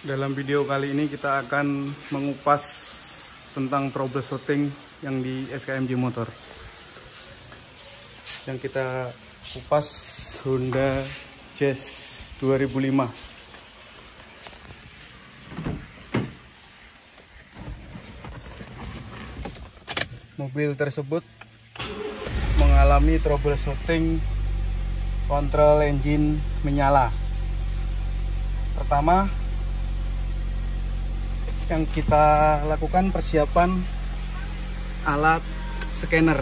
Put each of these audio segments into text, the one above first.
Dalam video kali ini kita akan mengupas tentang troubleshooting yang di SKMJ Motor. Yang kita kupas Honda Jazz 2005. Mobil tersebut mengalami troubleshooting kontrol engine menyala. Pertama, yang kita lakukan persiapan alat scanner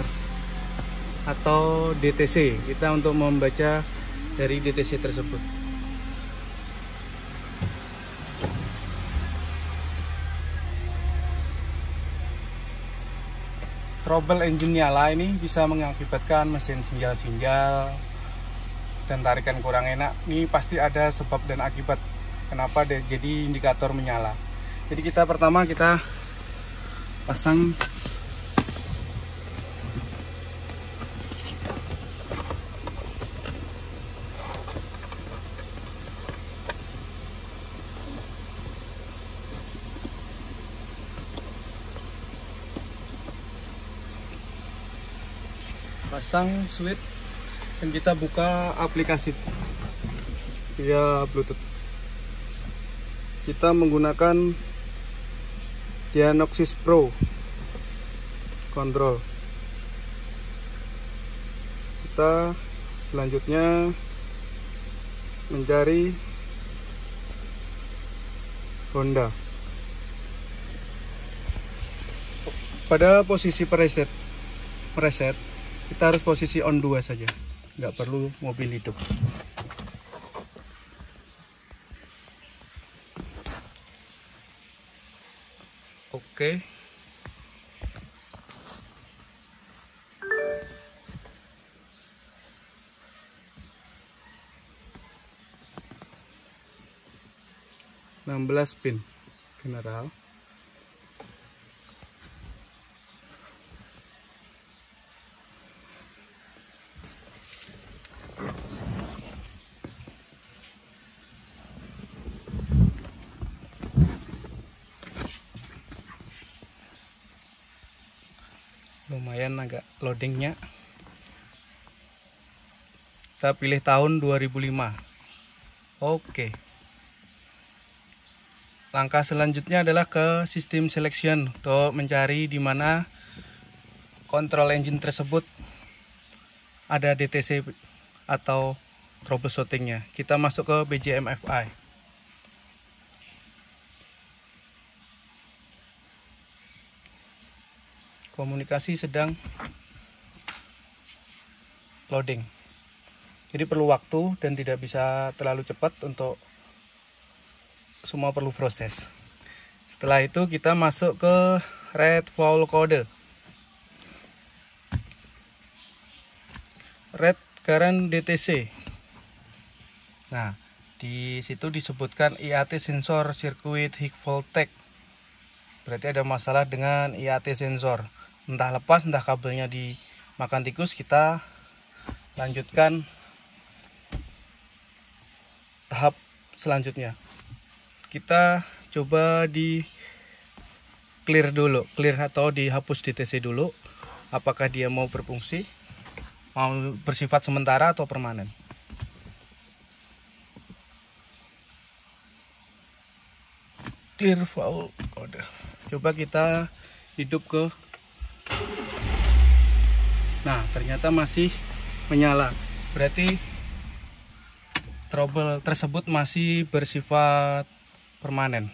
atau DTC kita untuk membaca dari DTC tersebut. Trouble engine nyala ini bisa mengakibatkan mesin sinjal-sinjal dan tarikan kurang enak. Ini pasti ada sebab dan akibat kenapa jadi indikator menyala. Jadi pertama kita pasang switch dan kita buka aplikasi via Bluetooth. Kita menggunakan Dianoxis Pro Control. Kita selanjutnya mencari Honda. Pada posisi preset kita harus posisi on 2 saja, nggak perlu mobil hidup. Oke. Enam belas pin general. Lumayan agak loadingnya. Kita pilih tahun 2005. Oke. Langkah selanjutnya adalah ke sistem selection untuk mencari di mana kontrol engine tersebut ada DTC atau troubleshootingnya. Kita masuk ke BJMFI. Komunikasi sedang loading, jadi perlu waktu dan tidak bisa terlalu cepat, untuk semua perlu proses. Setelah itu kita masuk ke red foul code, red current DTC. Nah, di situ disebutkan IAT sensor circuit high voltage, berarti ada masalah dengan IAT sensor. Entah lepas, entah kabelnya dimakan tikus. Kita lanjutkan tahap selanjutnya. Kita coba di clear dulu, clear atau dihapus DTC dulu. Apakah dia mau berfungsi, mau bersifat sementara atau permanen. Clear foul code. Coba kita hidup ke. Nah, ternyata masih menyala. Berarti trouble tersebut masih bersifat permanen.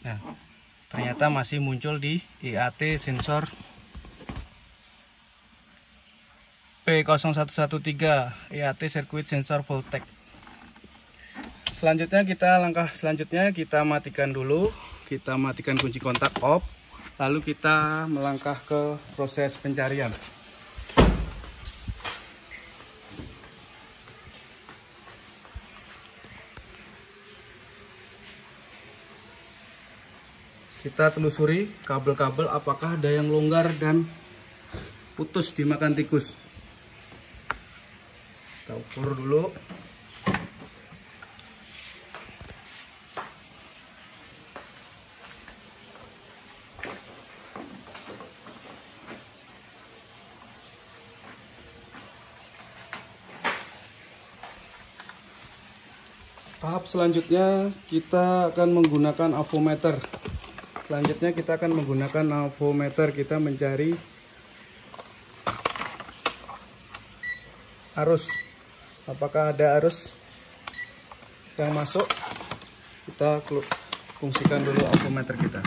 Nah, ternyata masih muncul di IAT sensor P0113 IAT circuit sensor voltage. Selanjutnya langkah selanjutnya kita matikan dulu. Kita matikan kunci kontak off. Lalu kita melangkah ke proses pencarian. Kita telusuri kabel-kabel apakah ada yang longgar dan putus dimakan tikus. Kita ukur dulu. Tahap selanjutnya kita akan menggunakan avometer. Kita mencari arus. Apakah ada arus yang masuk? Kita fungsikan dulu avometer kita.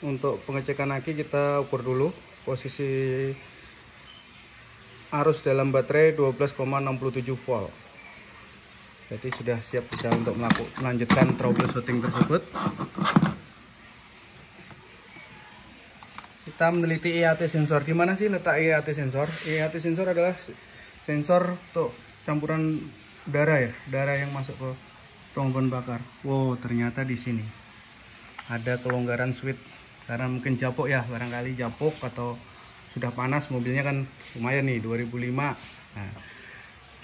Untuk pengecekan aki kita ukur dulu posisi arus dalam baterai 12,67 volt. Jadi sudah siap bisa untuk melanjutkan troubleshooting tersebut. Kita meneliti IAT sensor. Di mana sih letak IAT sensor? IAT sensor adalah sensor untuk campuran udara ya, udara yang masuk ke ruang bahan bakar. Wow, ternyata di sini ada kelonggaran switch. Karena mungkin japok ya, barangkali japok atau sudah panas mobilnya kan lumayan nih 2005. Nah,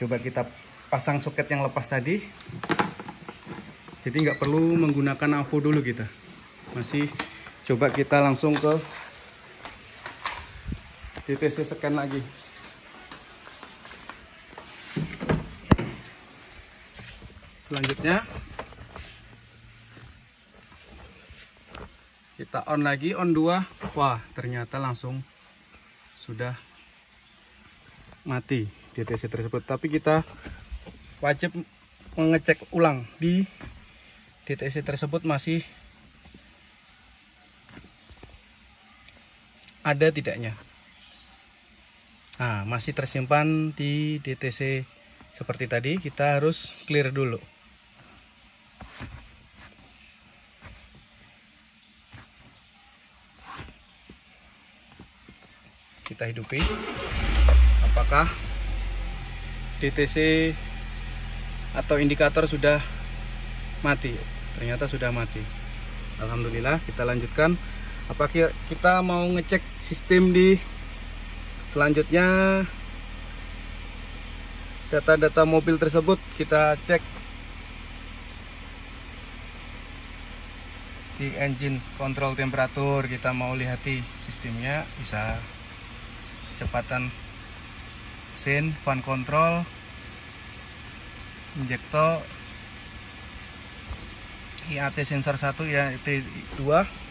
coba kita pasang soket yang lepas tadi. Jadi nggak perlu menggunakan avo dulu kita. Masih coba kita langsung ke DTC scan lagi. Selanjutnya kita on lagi, on 2. Wah, ternyata langsung sudah mati DTC tersebut. Tapi kita wajib mengecek ulang di DTC tersebut masih ada tidaknya. Nah, masih tersimpan di DTC seperti tadi. Kita harus clear dulu. Kita hidupi apakah DTC atau indikator sudah mati. Ternyata sudah mati. Alhamdulillah. Kita lanjutkan. Apakah kita mau ngecek sistem di selanjutnya, data-data mobil tersebut kita cek di engine control temperatur. Kita mau lihati sistemnya, bisa kecepatan mesin, fan control, injektor, IAT sensor 1, IAT 2.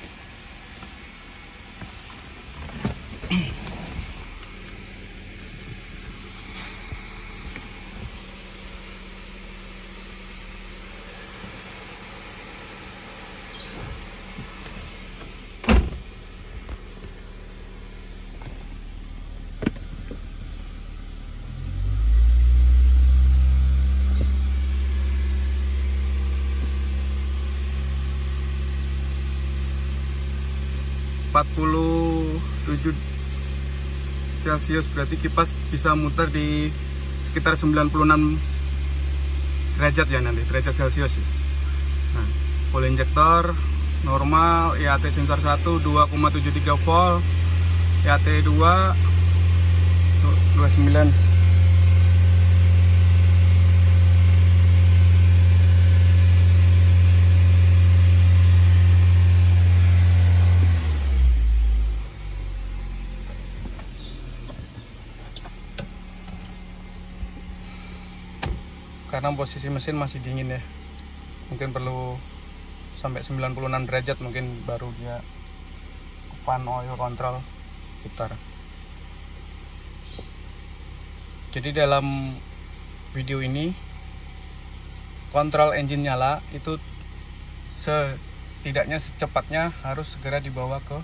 Celcius, berarti kipas bisa muter di sekitar 96 derajat ya nanti, derajat Celcius. Nah, full injektor normal, IAT sensor 1 2,73 volt, IAT 2 29. Karena posisi mesin masih dingin ya, mungkin perlu sampai 96 derajat mungkin baru dia fan oil control putar. Jadi dalam video ini kontrol engine nyala itu setidaknya secepatnya harus segera dibawa ke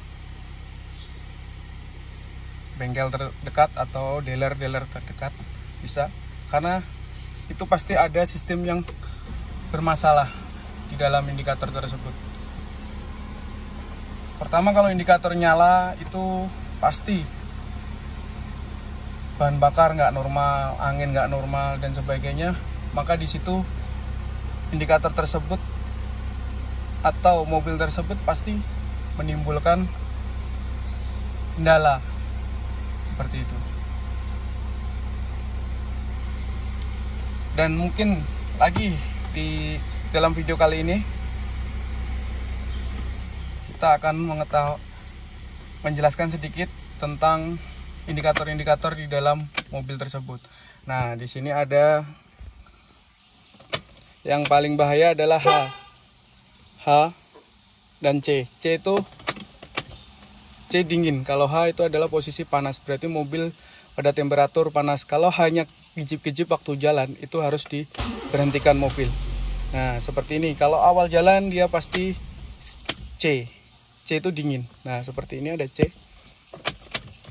bengkel terdekat atau dealer terdekat, bisa, karena itu pasti ada sistem yang bermasalah di dalam indikator tersebut. Pertama, kalau indikator nyala itu pasti bahan bakar nggak normal, angin nggak normal dan sebagainya, maka di situ indikator tersebut atau mobil tersebut pasti menimbulkan kendala seperti itu. Dan mungkin lagi di dalam video kali ini kita akan menjelaskan sedikit tentang indikator-indikator di dalam mobil tersebut. Nah, di sini ada yang paling bahaya adalah H dan C. C dingin. Kalau H itu adalah posisi panas, berarti mobil pada temperatur panas. Kalau hanya gijip-gijip waktu jalan, itu harus diberhentikan mobil. Nah, seperti ini. Kalau awal jalan dia pasti C. C itu dingin. Nah, seperti ini ada C.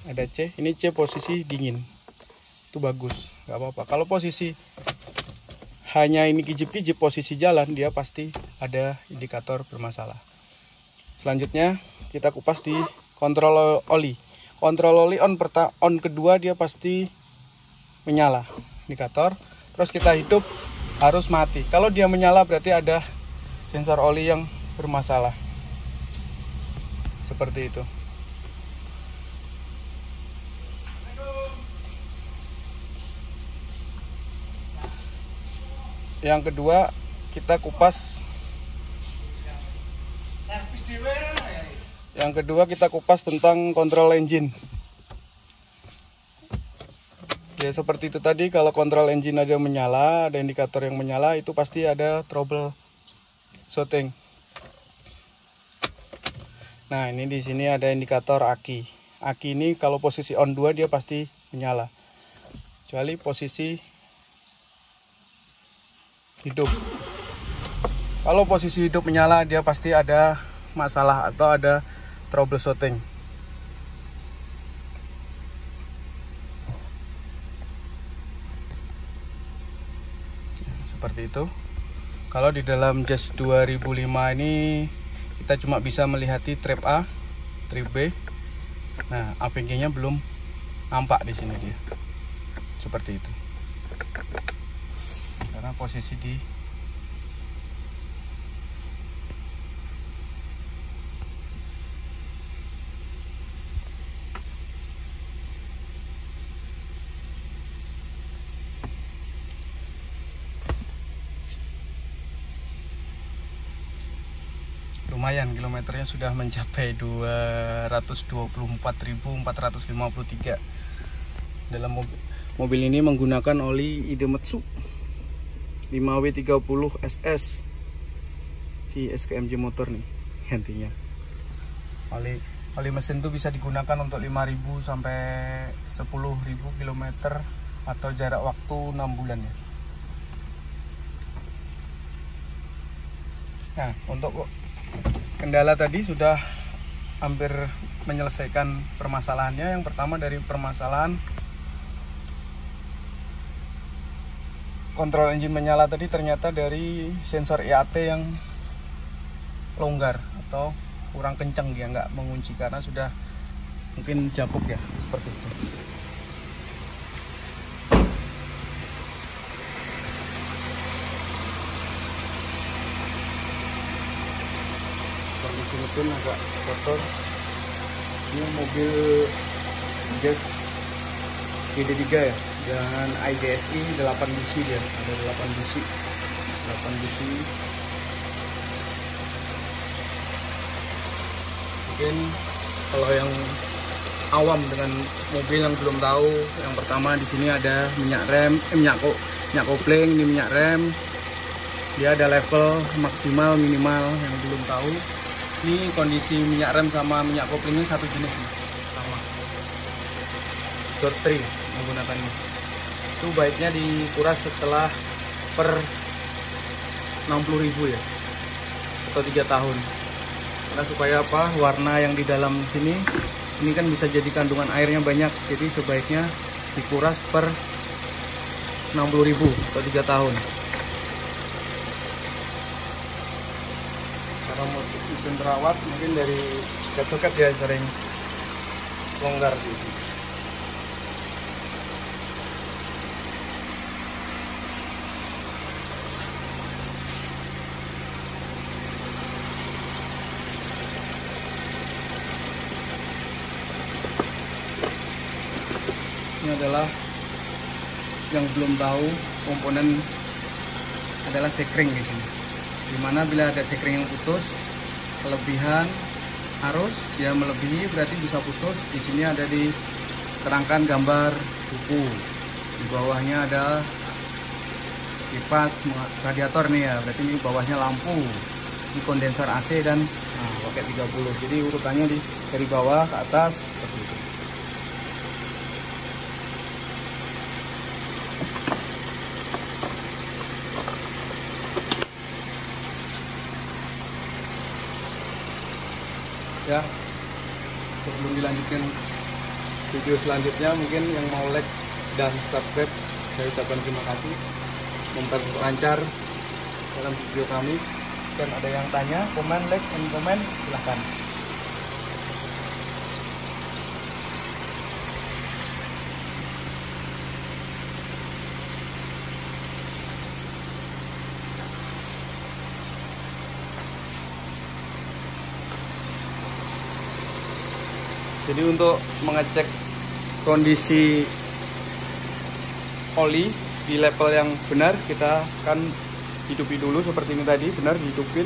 Ada C. Ini C posisi dingin. Itu bagus, nggak apa-apa. Kalau posisi hanya ini gijip-gijip posisi jalan, dia pasti ada indikator bermasalah. Selanjutnya kita kupas di kontrol oli. Kontrol oli on kedua dia pasti menyala indikator. Terus kita hidup harus mati. Kalau dia menyala berarti ada sensor oli yang bermasalah. Seperti itu. Yang kedua kita kupas. Yang kedua kita kupas tentang kontrol engine. Ya seperti itu tadi, kalau kontrol engine ada menyala, ada indikator yang menyala, itu pasti ada trouble shooting. Nah, ini di sini ada indikator aki. Aki ini kalau posisi on 2 dia pasti menyala. Kecuali posisi hidup. Kalau posisi hidup menyala dia pasti ada masalah atau ada troubleshooting. Seperti itu. Kalau di dalam Jazz 2005 ini kita cuma bisa melihati trap A, trap B. Nah, AVG-nya belum nampak di sini dia. Seperti itu. Karena posisi di lumayan, kilometernya sudah mencapai 224.453. Dalam mobil ini menggunakan oli Idemitsu 5W30 SS di SKMJ motor nih gantinya. Oli mesin itu bisa digunakan untuk 5.000 sampai 10.000 km atau jarak waktu 6 bulan ya. Nah, untuk kendala tadi sudah hampir menyelesaikan permasalahannya. Yang pertama dari permasalahan kontrol engine menyala tadi ternyata dari sensor IAT yang longgar atau kurang kencang, dia nggak mengunci karena sudah mungkin jabuk ya, seperti itu. Kondisi mesin agak kotor. Ini mobil Jazz GD3 ya, dengan IDSI 8 busi dia, ada 8 busi. Mungkin kalau yang awam dengan mobil yang belum tahu, yang pertama di sini ada minyak rem, minyak kopling, ini minyak rem. Dia ada level maksimal, minimal yang belum tahu. Ini kondisi minyak rem sama minyak kopling ini satu jenis nih, sama. Dot 3 menggunakannya. Itu baiknya dikuras setelah per 60.000 ya, atau 3 tahun. Karena supaya apa? Warna yang di dalam sini ini kan bisa jadi kandungan airnya banyak, jadi sebaiknya dikuras per 60.000 atau 3 tahun. Karena mesin terawat mungkin dari soket-soket ya sering longgar di sini. Ini adalah yang belum tahu komponen adalah sekring di sini. Dimana bila ada sekring yang putus, kelebihan arus dia melebihi berarti bisa putus. Di sini ada diterangkan gambar buku. Di bawahnya ada kipas radiator nih ya, berarti ini bawahnya lampu. Ini kondensor AC dan pakai 30. Jadi urutannya dari bawah ke atas seperti itu. Ya, sebelum dilanjutkan video selanjutnya, mungkin yang mau like dan subscribe saya ucapkan terima kasih, memperlancar dalam video kami. Dan ada yang tanya, komen, like, dan komen, silahkan. Jadi untuk mengecek kondisi oli di level yang benar, kita akan hidupi dulu seperti ini tadi, benar dihidupin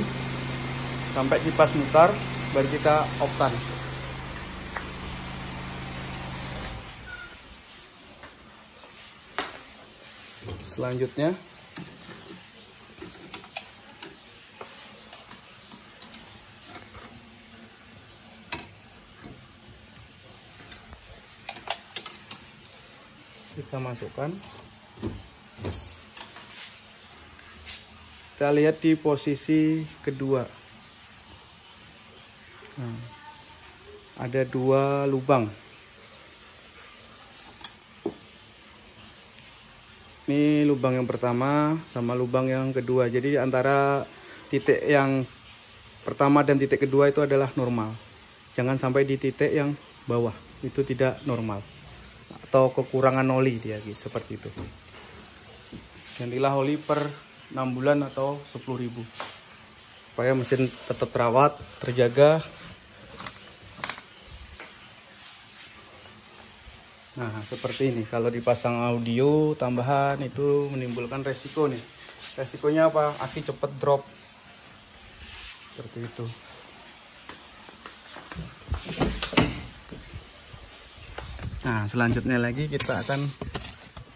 sampai kipas mutar, baru kita off-kan. Selanjutnya kita masukkan. Kita lihat di posisi kedua. Nah, ada 2 lubang. Ini lubang yang pertama sama lubang yang kedua. Jadi antara titik yang pertama dan titik kedua itu adalah normal. Jangan sampai di titik yang bawah, itu tidak normal. Atau kekurangan oli dia gitu, seperti itu. Gantilah oli per 6 bulan atau 10.000 supaya mesin tetap terawat, terjaga. Nah, seperti ini. Kalau dipasang audio tambahan itu menimbulkan resiko nih. Resikonya apa? Aki cepet drop. Seperti itu. Nah, selanjutnya lagi kita akan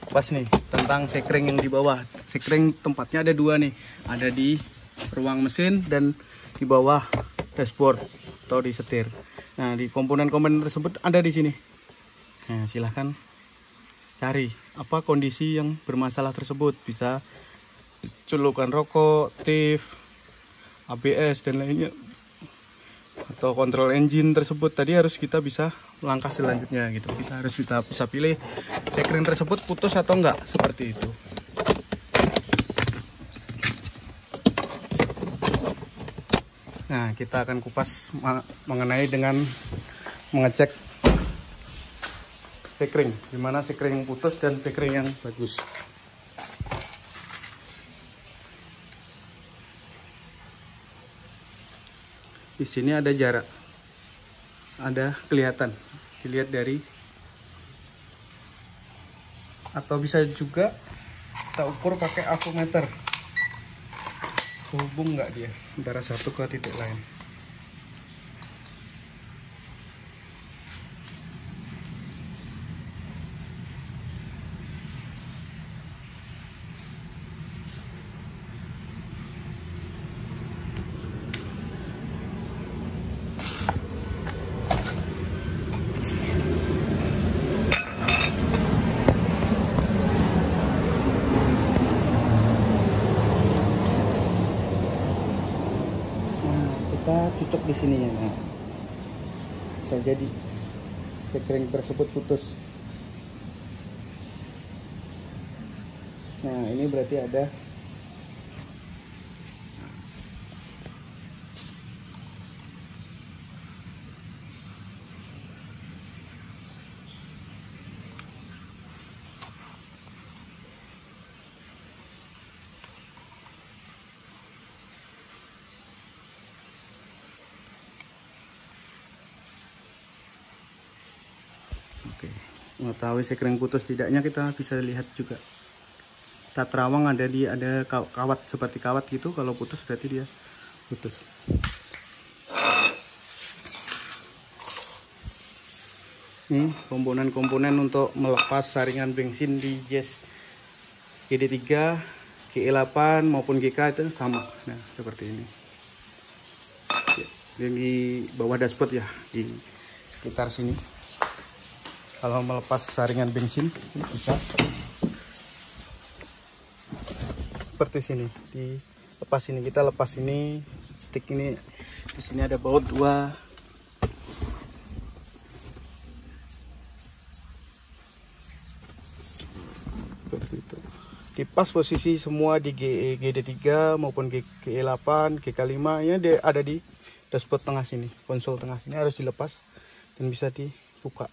pas nih tentang sekring yang di bawah. Sekring tempatnya ada 2 nih, ada di ruang mesin dan di bawah dashboard atau di setir. Nah, di komponen-komponen tersebut ada di sini. Nah, silahkan cari apa kondisi yang bermasalah tersebut. Bisa colokan rokok, TIF, ABS dan lainnya, atau kontrol engine tersebut. Tadi harus kita bisa langkah selanjutnya gitu. Kita harus bisa pilih sekring tersebut putus atau enggak, seperti itu. Nah, kita akan kupas mengenai dengan mengecek sekring, dimana sekring yang putus dan sekring yang bagus. Di sini ada jarak, ada kelihatan, dilihat dari, atau bisa juga kita ukur pakai avometer. Hubung nggak dia antara satu ke titik lain. Cocok di sini ya. Nah, bisa jadi sekring tersebut putus. Nah, ini berarti ada mengetahui sekring putus tidaknya kita bisa lihat juga. Kita terawang ada kawat seperti kawat gitu, kalau putus berarti dia putus. Ini komponen-komponen untuk melepas saringan bensin di Jazz GD3, GE8 maupun GK itu sama. Nah, seperti ini. Yang di bawah dashboard ya, di sekitar sini. Kalau melepas saringan bensin bisa seperti sini. Dilepas ini, kita lepas ini stick ini. Di sini ada baut 2. Seperti itu. Dipas posisi semua di GD3 maupun GE8, GK5 ya, ada di dashboard tengah sini, konsol tengah sini harus dilepas dan bisa dibuka.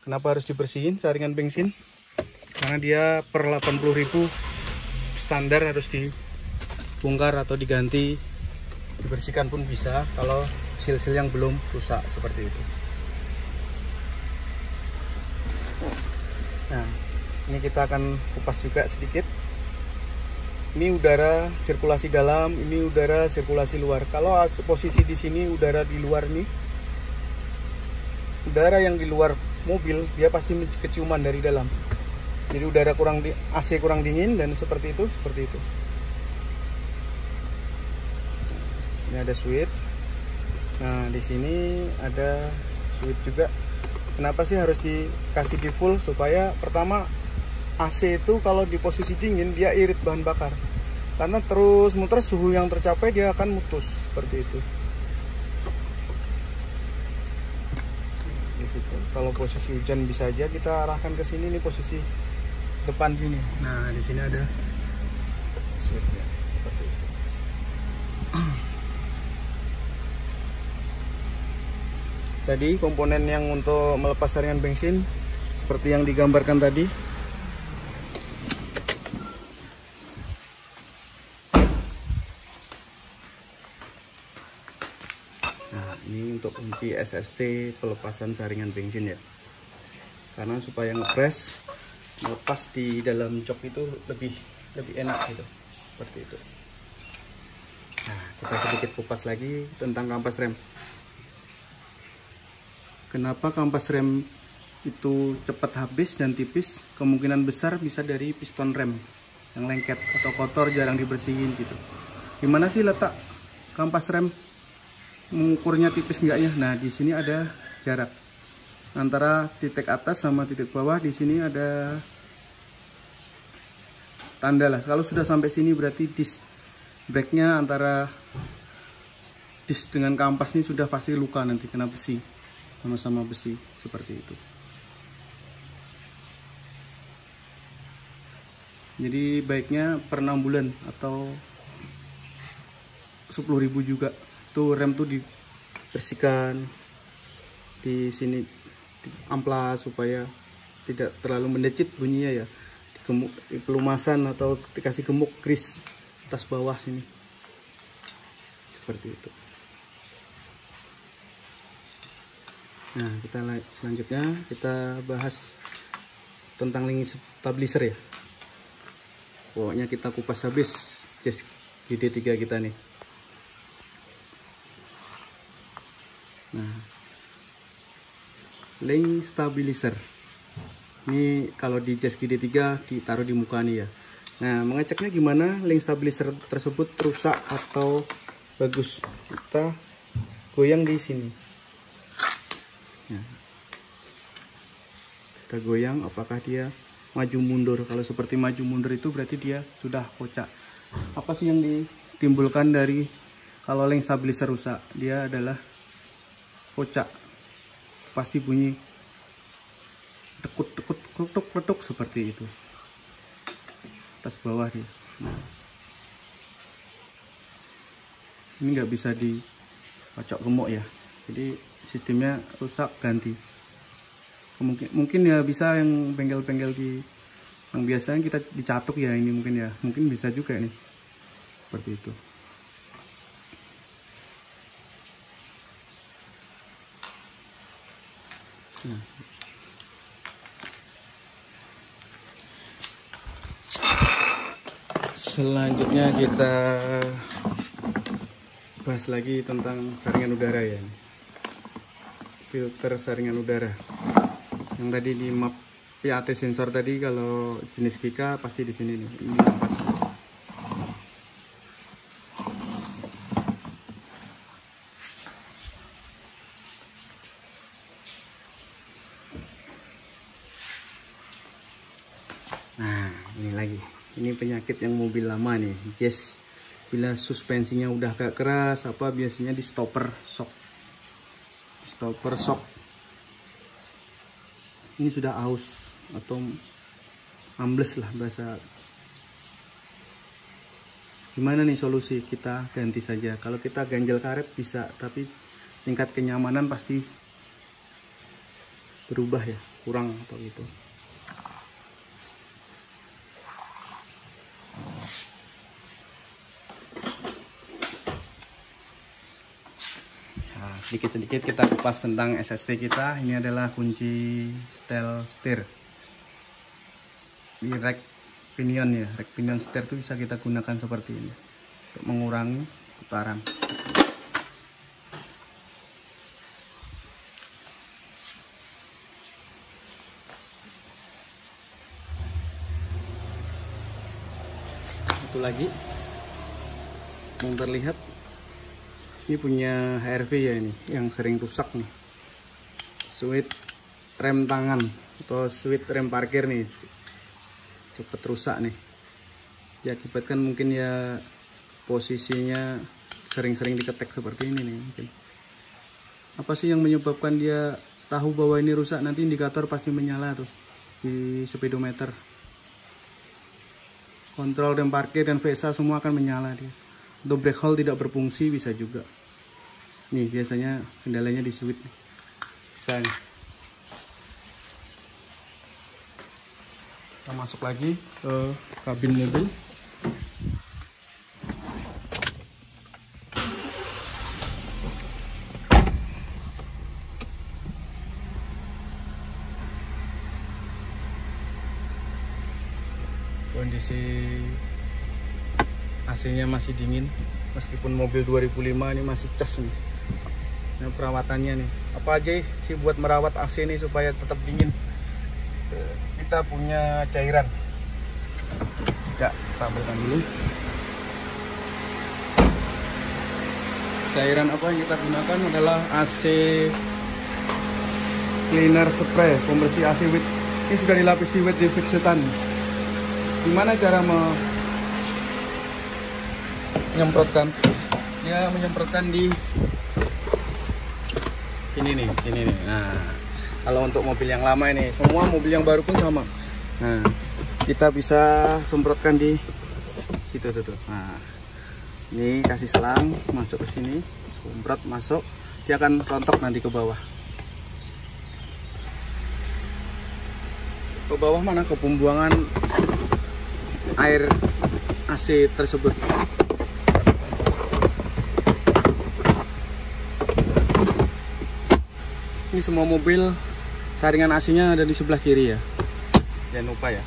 Kenapa harus dibersihin saringan bensin? Karena dia per 80.000 standar harus dibongkar atau diganti. Dibersihkan pun bisa kalau sil-sil yang belum rusak seperti itu. Nah, ini kita akan kupas juga sedikit. Ini udara sirkulasi dalam, ini udara sirkulasi luar. Kalau posisi di sini udara di luar nih, udara yang di luar mobil dia pasti keciuman dari dalam. Jadi udara AC kurang dingin dan seperti itu. Ini ada switch. Nah, di sini ada switch juga. Kenapa sih harus dikasih di full? Supaya pertama AC itu kalau di posisi dingin dia irit bahan bakar. Karena terus muter suhu yang tercapai dia akan mutus seperti itu. Kalau posisi hujan bisa aja kita arahkan ke sini, nih posisi depan sini. Nah, di sini ada switchnya seperti itu. Tadi komponen yang untuk melepas saringan bensin seperti yang digambarkan tadi. Ini untuk kunci SST pelepasan saringan bensin ya, karena supaya ngepres melepas di dalam jok itu lebih enak gitu, seperti itu. Nah, kita sedikit kupas lagi tentang kampas rem. Kenapa kampas rem itu cepat habis dan tipis? Kemungkinan besar bisa dari piston rem yang lengket atau kotor, jarang dibersihin gitu. Gimana sih letak kampas rem? Mengukurnya tipis enggaknya? Nah, di sini ada jarak antara titik atas sama titik bawah. Di sini ada tanda lah. Kalau sudah sampai sini berarti disc brake-nya antara disc dengan kampas ini sudah pasti luka, nanti kena besi, sama-sama besi seperti itu. Jadi baiknya per 6 bulan atau 10.000 juga. Tuh rem tuh dibersihkan di sini, di amplas supaya tidak terlalu mendecit bunyinya ya. Di pelumasan atau dikasih gemuk grease atas bawah sini seperti itu. Nah, kita selanjutnya kita bahas tentang link stabilizer ya. Pokoknya kita kupas habis Jazz GD3 kita nih. Nah, link stabilizer ini kalau di Jazz GD3 ditaruh di muka nih ya. Nah, mengeceknya gimana link stabilizer tersebut rusak atau bagus? Kita goyang di sini. Nah, kita goyang apakah dia maju mundur. Kalau seperti maju mundur itu berarti dia sudah kocak. Apa sih yang ditimbulkan dari kalau link stabilizer rusak? Dia adalah kocak, pasti bunyi tekuk kletuk seperti itu atas bawah nih. Nah, ini nggak bisa dikocok gemuk ya, jadi sistemnya rusak, ganti. Mungkin ya bisa yang bengkel-bengkel yang biasanya kita dicatuk ya, ini mungkin bisa juga nih seperti itu. Nah, Selanjutnya kita bahas lagi tentang saringan udara ya. Filter saringan udara. Yang tadi di map IAT sensor tadi, kalau jenis Kika pasti di sini nih. Ini ampas. Nah, ini lagi. Ini penyakit yang mobil lama nih, yes. Bila suspensinya udah agak keras, biasanya di stopper shock. Stopper shock. Ini sudah aus atau ambles lah bahasa. Gimana nih solusi? Kita ganti saja. Kalau kita ganjel karet bisa, tapi tingkat kenyamanan pasti berubah ya, kurang atau gitu. Sedikit-sedikit kita kupas tentang SST kita. Ini adalah kunci setir di rack pinion ya. Rack pinion setir itu bisa kita gunakan seperti ini untuk mengurangi putaran. Satu lagi yang terlihat, ini punya HRV ya, ini yang sering rusak nih, switch rem tangan atau switch rem parkir nih cepet rusak nih, diakibatkan mungkin ya posisinya sering-sering diketek seperti ini nih. Mungkin apa sih yang menyebabkan dia tahu bahwa ini rusak? Nanti indikator pasti menyala tuh di speedometer, kontrol rem parkir dan VSA semua akan menyala dia. Untuk brake hold tidak berfungsi bisa juga. Nih biasanya kendalanya di switch nih. Bisa nih. Kita masuk lagi ke kabin mobil. Kondisi AC-nya masih dingin, meskipun mobil 2005 ini masih cas nih. Nah, perawatannya nih, apa aja sih buat merawat AC ini supaya tetap dingin? Kita punya cairan. Ya, kita ambilkan dulu. Cairan apa yang kita gunakan adalah AC cleaner spray, pembersih AC wet. Ini sudah dilapisi wet disinfektan. Gimana cara menyemprotkan? Dia menyemprotkan di sini nih. Nah, kalau untuk mobil yang lama ini, semua mobil yang baru pun sama. Nah, kita bisa semprotkan di situ tuh. Nah, ini kasih selang masuk ke sini, semprot masuk, dia akan rontok nanti ke bawah. Ke bawah mana? Ke pembuangan air AC tersebut. Ini semua mobil saringan AC-nya ada di sebelah kiri ya, jangan lupa ya.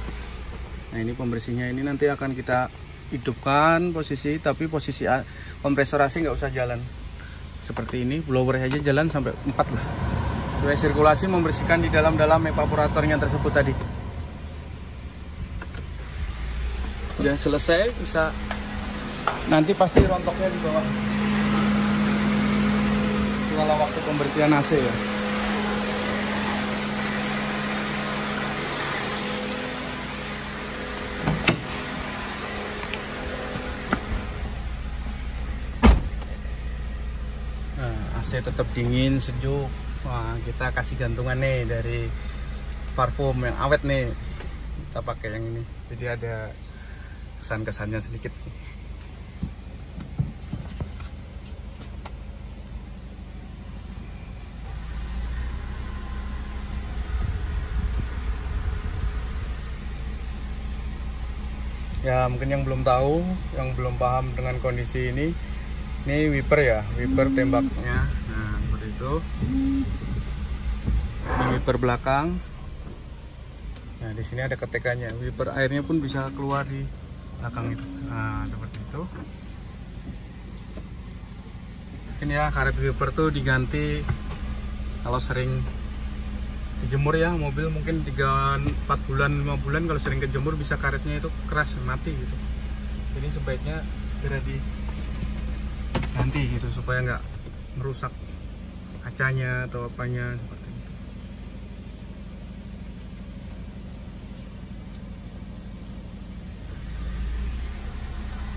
Nah, ini pembersihnya, ini nanti akan kita hidupkan posisi, tapi posisi kompresor AC nggak usah jalan seperti ini, blower aja jalan sampai 4 lah, supaya sirkulasi membersihkan di dalam evaporatornya tersebut tadi. Udah selesai, bisa nanti pasti rontoknya di bawah kalau waktu pembersihan AC ya. AC tetap dingin, sejuk. Wah, kita kasih gantungan nih dari parfum yang awet nih. Kita pakai yang ini. Jadi ada kesan-kesannya sedikit. Ya, mungkin yang belum tahu, yang belum paham dengan kondisi ini wiper ya, wiper tembaknya. Nah, seperti itu. Ini wiper belakang. Nah, di sini ada ketekannya. Wiper airnya pun bisa keluar di belakang itu. Nah, seperti itu. Mungkin ya karet wiper tuh diganti kalau sering dijemur ya mobil, mungkin 3-4 bulan 5 bulan kalau sering kejemur bisa karetnya itu keras mati gitu. Jadi sebaiknya segera diganti gitu supaya nggak merusak kacanya atau apanya seperti itu.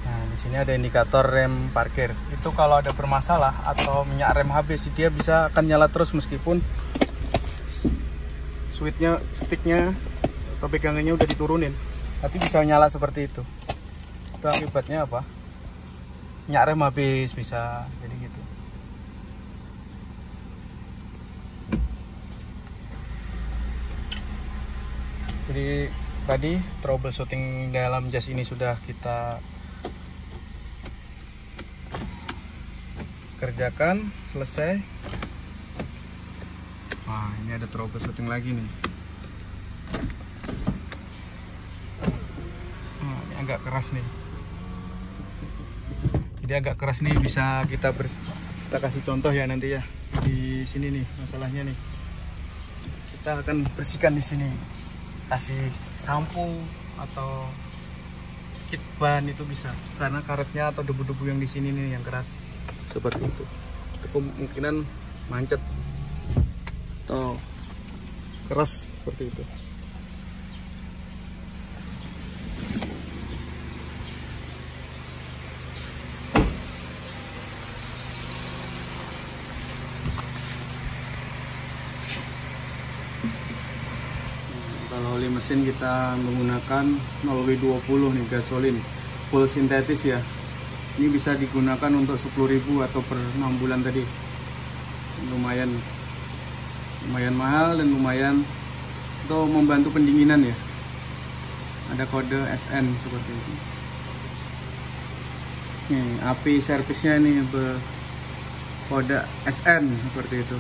Nah, di sini ada indikator rem parkir. Itu kalau ada bermasalah atau minyak rem habis, dia bisa akan nyala terus meskipun switchnya, sticknya atau pegangannya udah diturunin, tapi bisa nyala seperti itu. Itu akibatnya apa? Minyak rem habis, bisa jadi gitu. Jadi tadi troubleshooting dalam jas ini sudah kita kerjakan, selesai. Nah, ini ada troubleshooting lagi nih. Nah, ini agak keras nih. Jadi agak keras nih, bisa kita kasih contoh ya nanti ya. Di sini nih masalahnya nih. Kita akan bersihkan di sini. Kasih sampo atau kit ban itu bisa. Karena karetnya atau debu-debu yang di sini nih yang keras. Seperti itu. Itu kemungkinan mancet atau keras seperti itu. Kalau oli mesin kita menggunakan 0W20 nih, gasolin full sintetis ya. Ini bisa digunakan untuk 10.000 atau per 6 bulan tadi. Lumayan mahal dan lumayan untuk membantu pendinginan ya. Ada kode SN seperti itu. Nih, api servisnya nih kode SN seperti itu.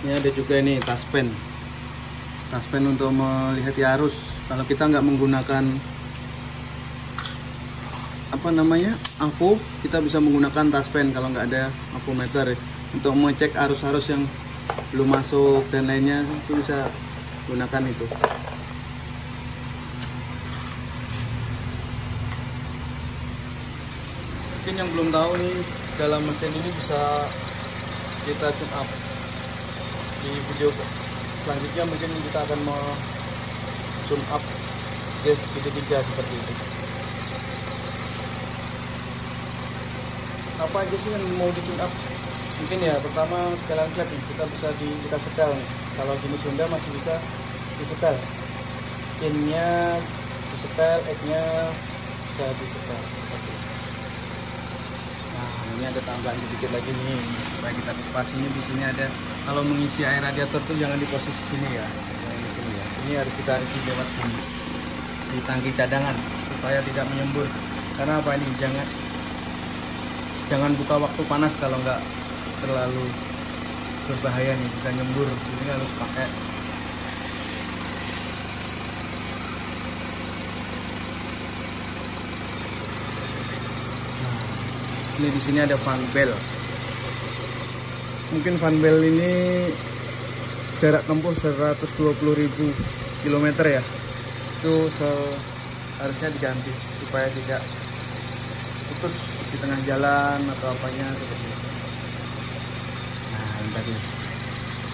Ini ada juga nih taspen untuk melihat arus. Kalau kita nggak menggunakan apa namanya AVO, kita bisa menggunakan taspen kalau nggak ada avometer ya, untuk mengecek arus-arus yang belum masuk dan lainnya, itu bisa gunakan itu. Mungkin yang belum tahu nih, dalam mesin ini bisa kita tune up. Di video selanjutnya mungkin kita akan tune up gas GT3 seperti itu. Apa aja sih yang mau di tune up? Mungkin ya pertama setelan cat nih, kita bisa kita setel nih. Kalau jenis Honda masih bisa disetel, innya disetel, egg-nya bisa disetel seperti itu. Nah, ini ada tambahan sedikit lagi nih supaya kita kupas. Ini di sini ada, kalau mengisi air radiator tuh jangan di posisi sini ya, di sini ya. Ini harus kita isi lewat sini di tangki cadangan supaya tidak menyembur. Karena apa, ini jangan buka waktu panas kalau nggak terlalu berbahaya nih, bisa nyembur. Ini harus pakai. Ini di sini ada fan bell. Mungkin fan bell ini jarak tempuh 120.000 km ya. Itu harusnya diganti supaya tidak putus di tengah jalan atau apanya seperti itu. Nah, ini tadi.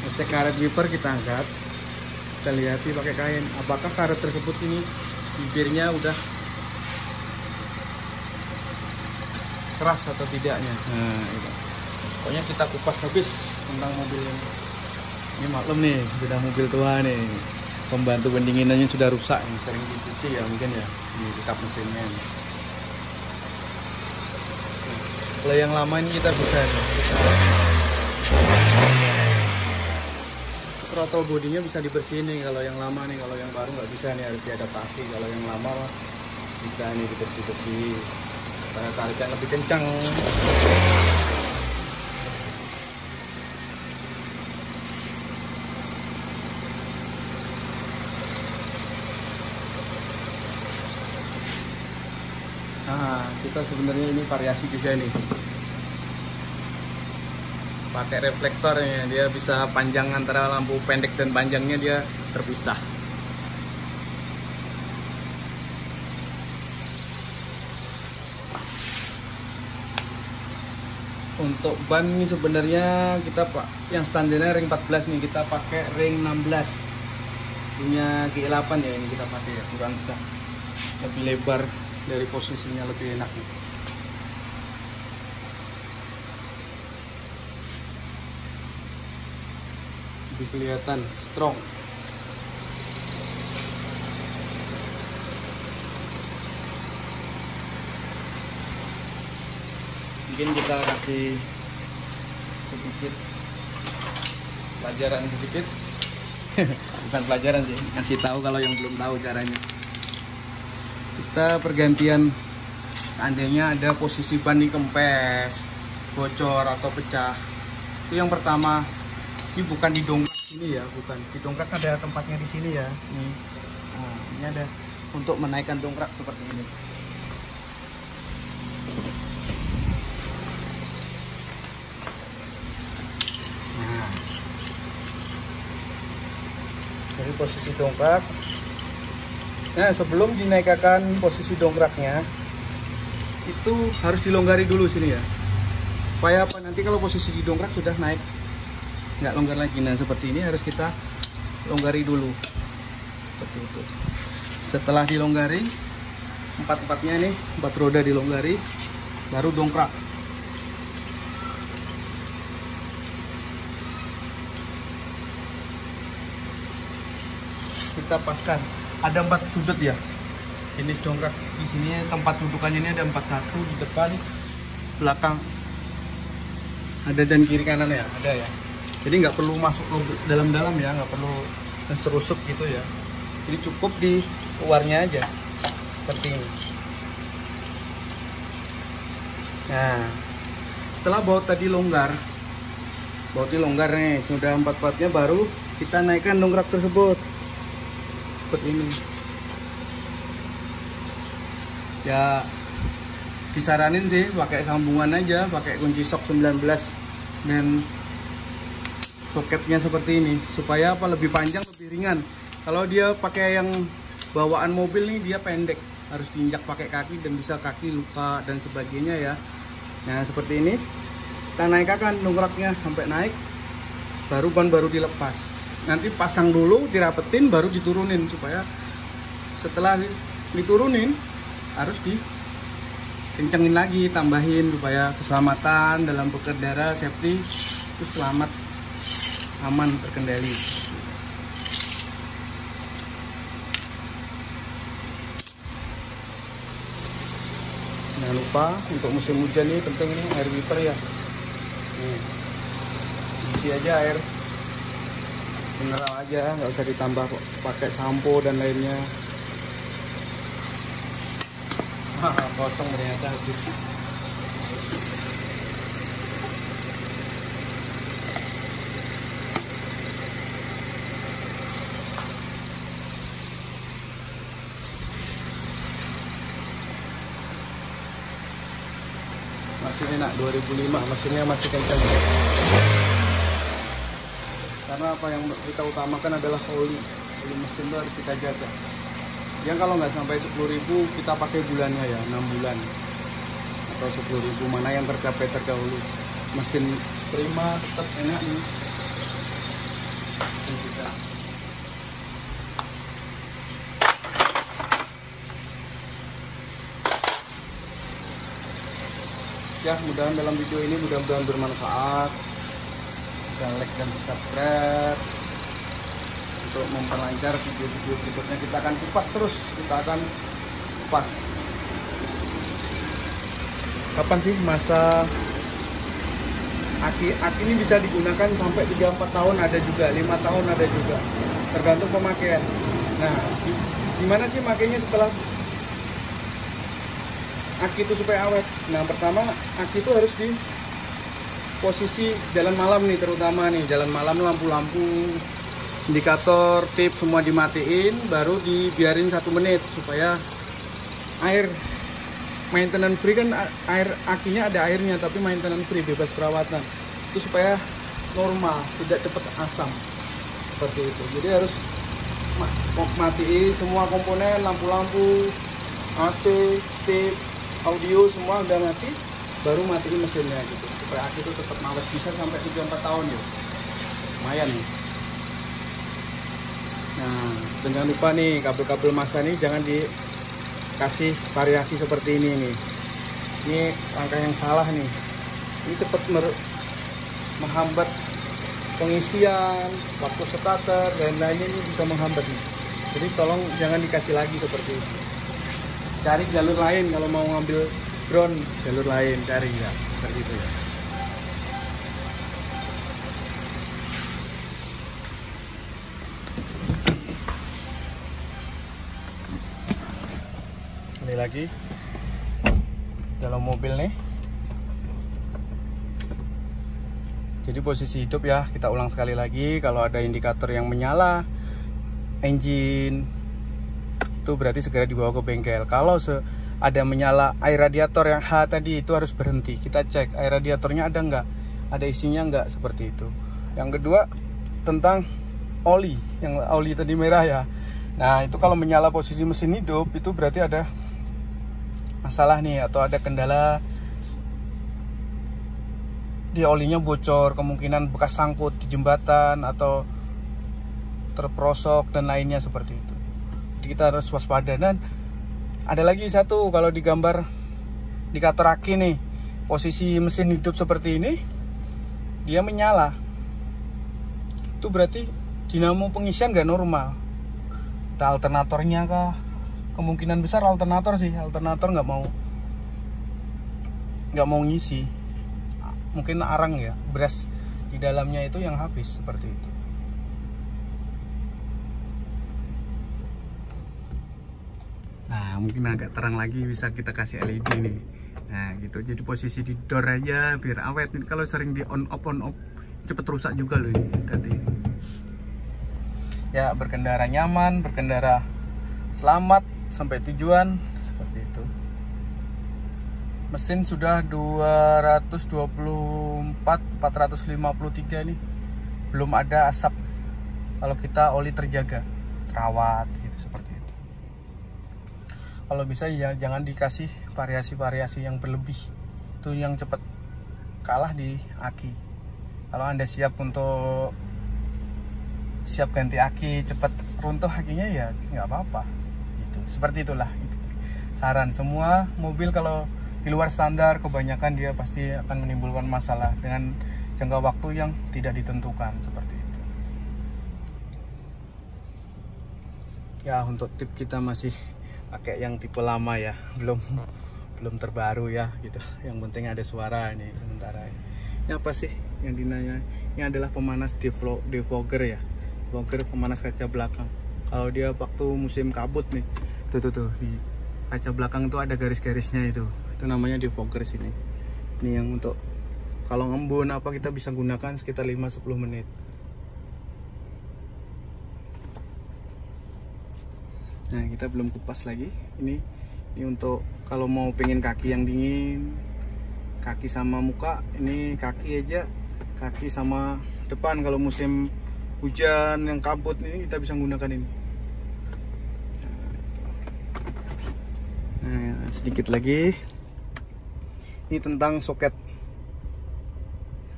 Ngecek karet wiper, kita angkat. Kita lihat pakai kain apakah karet tersebut ini bibirnya udah keras atau tidaknya. Nah, itu. Pokoknya kita kupas habis tentang mobil ini. Ini maklum nih, sudah mobil tua nih. Pembantu pendinginannya sudah rusak, yang sering dicuci ya mungkin ya, di kap mesinnya. Kalau yang lama ini kita bisa nih, kita throttle bodinya bisa dibersihin nih kalau yang lama nih. Kalau yang baru nggak bisa nih, harus diadaptasi. Kalau yang lama mah bisa nih dibersih-bersih supaya tarikan lebih kencang. Nah, kita sebenarnya ini variasi juga nih. Pakai reflektornya, dia bisa panjang antara lampu pendek dan panjangnya dia terpisah. Untuk ban ini sebenarnya kita yang standarnya ring 14 nih, kita pakai ring 16. Punya G8 ya, ini kita pakai ya, kurang sah. Lebih lebar dari posisinya, lebih enak nih. Lebih kelihatan strong. Mungkin kita kasih sedikit pelajaran sedikit. Bukan pelajaran sih, kasih tahu kalau yang belum tahu caranya. Kita pergantian, seandainya ada posisi ban ini kempes, bocor atau pecah, itu yang pertama, ini bukan di dongkrak sini ya, bukan di dongkrak, ada tempatnya di sini ya. Nah, ini ada untuk menaikkan dongkrak seperti ini. Nah, dari posisi dongkrak. Nah, sebelum dinaikkan posisi dongkraknya, itu harus dilonggari dulu sini ya. Supaya apa? Nanti kalau posisi di dongkrak sudah naik, nggak longgar lagi. Nah, seperti ini harus kita longgari dulu. Seperti itu. Setelah dilonggari, empat-empatnya nih, 4 roda dilonggari, baru dongkrak. Kita paskan. Ada 4 sudut ya, jenis dongkrak. Di sini tempat dudukannya ini ada 41 di depan, belakang ada, dan kiri kanan ya ada ya. Jadi nggak perlu masuk dalam-dalam ya, nggak perlu serusuk gitu ya. Jadi cukup di luarnya aja seperti ini. Nah, setelah baut tadi longgar, bautnya longgar nih, sudah 4-4-nya, baru kita naikkan dongkrak tersebut. Seperti ini ya, disaranin sih pakai sambungan aja, pakai kunci sok 19 dan soketnya seperti ini, supaya apa, lebih panjang, lebih ringan. Kalau dia pakai yang bawaan mobil nih, dia pendek, harus diinjak pakai kaki dan bisa kaki luka dan sebagainya ya. Nah, seperti ini kita naikkan dongkraknya sampai naik, baru ban baru dilepas. Nanti pasang dulu, dirapetin, baru diturunin, supaya setelah diturunin harus dikencengin lagi, tambahin, supaya keselamatan dalam berkendara, safety itu selamat, aman, terkendali. Jangan lupa untuk musim hujan ini penting nih air wiper ya. Nih, isi aja air mineral aja, nggak usah ditambah pakai sampo dan lainnya. Kosong ternyata habis. Masih enak, 2005 mesinnya masih kencang. Karena apa yang kita utamakan adalah oli mesin itu harus kita jaga. Yang kalau nggak sampai 10.000 kita pakai bulannya ya, 6 bulan atau 10.000, mana yang tercapai terdahulu. Mesin prima, tetap enak nih. Ya, mudah-mudahan dalam video ini mudah-mudahan bermanfaat. Bisa like dan subscribe untuk memperlancar video-video berikutnya. Kita akan kupas terus, kita akan kupas. Kapan sih masa Aki ini bisa digunakan sampai 3-4 tahun, ada juga 5 tahun, ada juga, tergantung pemakaian. Nah, gimana sih makainya setelah aki itu supaya awet? Nah, pertama aki itu harus di posisi jalan malam nih, terutama nih jalan malam, lampu-lampu, indikator, tip semua dimatiin, baru dibiarin 1 menit supaya air maintenance free kan, air akinya ada airnya tapi maintenance free, bebas perawatan, itu supaya normal, tidak cepat asam seperti itu. Jadi harus matiin semua komponen, lampu-lampu, AC, tip, audio semua udah mati, baru matiin mesinnya gitu supaya aki itu tetap awet, bisa sampai 3-4 tahun ya, lumayan nih. Nah, jangan lupa nih kabel-kabel massa nih jangan dikasih variasi seperti ini nih. Ini langkah yang salah nih. Ini cepat menghambat pengisian, waktu starter dan lainnya, ini bisa menghambat nih. Jadi tolong jangan dikasih lagi seperti itu. Cari jalur lain kalau mau ngambil ground, jalur lain cari ya, seperti itu ya. Ini lagi dalam mobil nih. Jadi posisi hidup ya, kita ulang sekali lagi. Kalau ada indikator yang menyala engine, itu berarti segera dibawa ke bengkel. Kalau ada menyala air radiator yang H tadi, itu harus berhenti. Kita cek air radiatornya ada nggak, ada isinya nggak, seperti itu. Yang kedua tentang oli, yang oli tadi merah ya. Nah, itu kalau menyala posisi mesin hidup, itu berarti ada masalah nih, atau ada kendala di olinya bocor, kemungkinan bekas sangkut di jembatan atau terperosok dan lainnya seperti itu. Jadi kita harus waspada. Dan ada lagi satu, kalau di gambar indikator aki nih, posisi mesin hidup seperti ini, dia menyala, itu berarti dinamo pengisian nggak normal. Entah alternatornya kah? Kemungkinan besar alternator sih, alternator nggak mau ngisi, mungkin arang ya, beras di dalamnya itu yang habis, seperti itu. Nah, mungkin agak terang lagi, bisa kita kasih LED nih. Nah gitu, jadi posisi di door aja biar awet. Kalau sering di on off cepet rusak juga loh ini tadi. Ya, berkendara nyaman, berkendara selamat sampai tujuan, seperti itu. Mesin sudah 453 nih, belum ada asap. Kalau kita oli terjaga, terawat gitu, seperti itu. Kalau bisa ya jangan dikasih variasi-variasi yang berlebih, itu yang cepat kalah di aki. Kalau Anda siap ganti aki, cepat runtuh akinya, ya nggak apa-apa gitu. Seperti itulah saran. Semua mobil kalau di luar standar kebanyakan dia pasti akan menimbulkan masalah dengan jangka waktu yang tidak ditentukan, seperti itu. Ya, untuk tip kita masih pakai yang tipe lama ya, belum terbaru ya gitu. Yang penting ada suara ini sementara ini. Ini apa sih yang dinanya? Ini adalah pemanas defogger ya, defogger, pemanas kaca belakang. Kalau dia waktu musim kabut nih, tuh di kaca belakang tuh ada garis-garisnya, itu namanya defogger sini. Ini yang untuk kalau ngembun apa kita bisa gunakan sekitar 5-10 menit. Nah, kita belum kupas lagi. Ini untuk kalau mau pengen kaki yang dingin, kaki sama muka. Ini kaki aja, kaki sama depan. Kalau musim hujan yang kabut ini kita bisa gunakan ini. Nah, sedikit lagi. Ini tentang soket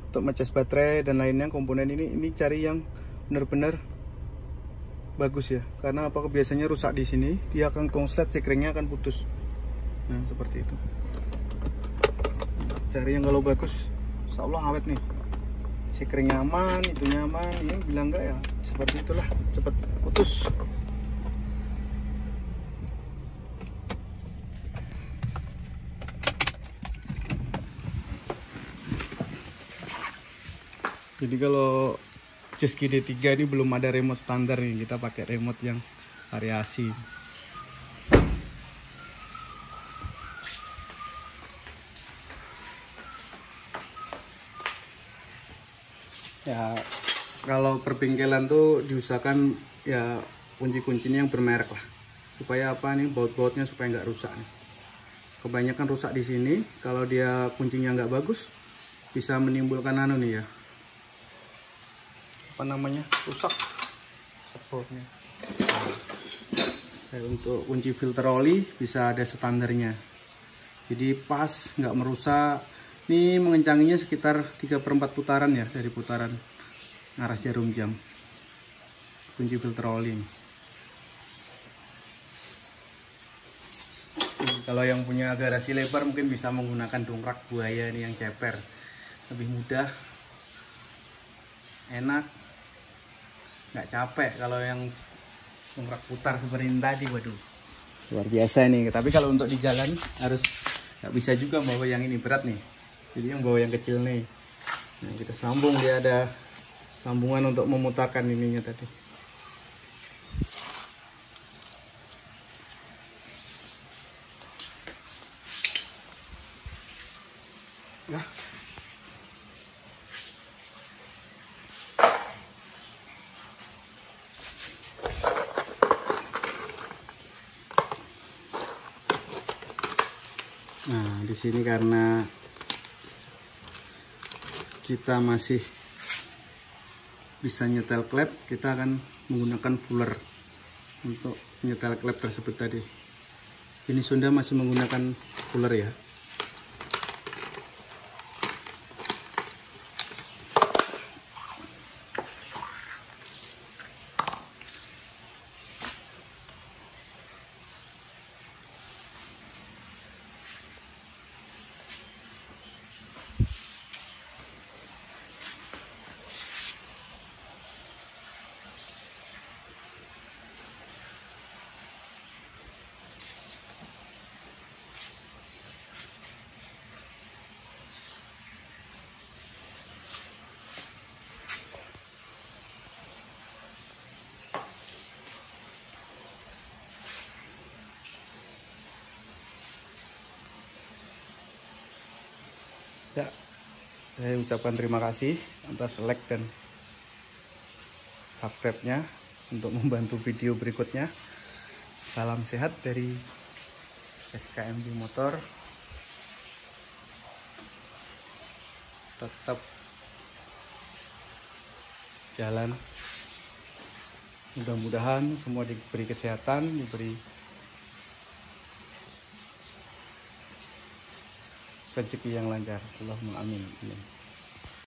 untuk ngecas baterai dan lainnya, komponen ini cari yang benar-benar bagus ya, karena apa, biasanya rusak di sini, dia akan konslet, sekringnya akan putus. Nah, seperti itu. Cari yang kalau bagus, insya Allah awet nih, sekring nyaman, itu nyaman. Ini bilang enggak ya, seperti itulah, cepat putus. Jadi kalau Jet Ski D3 ini belum ada remote standar nih, kita pakai remote yang variasi. Ya, kalau perbengkelan tuh diusahakan ya kunci-kuncinya yang bermerek lah, supaya apa nih, baut-bautnya supaya nggak rusak nih. Kebanyakan rusak di sini. Kalau dia kuncinya nggak bagus, bisa menimbulkan nih ya, apa namanya, rusak bautnya. Nah, untuk kunci filter oli bisa ada standarnya, jadi pas, nggak merusak. Ini mengencanginya sekitar 3/4 putaran ya, dari putaran arah jarum jam kunci filter oli. Kalau yang punya garasi lebar mungkin bisa menggunakan dongkrak buaya nih yang ceper, lebih mudah, enak, nggak capek. Kalau yang dongkrak putar seperti ini tadi, waduh, luar biasa nih. Tapi kalau untuk di jalan harus, nggak bisa juga bawa yang ini, berat nih, jadi yang bawa yang kecil nih. Nah, kita sambung, dia ada sambungan untuk memutarkan ininya tadi. Ya. Nah, di sini karena kita masih bisa nyetel klep, kita akan menggunakan fuller untuk nyetel klep tersebut tadi. Jenis Honda masih menggunakan fuller ya. Ya, saya ucapkan terima kasih atas like dan subscribe-nya untuk membantu video berikutnya. Salam sehat dari SKMB Motor. Tetap jalan. Mudah-mudahan semua diberi kesehatan, diberi rezeki yang lancar. Allahumma amin.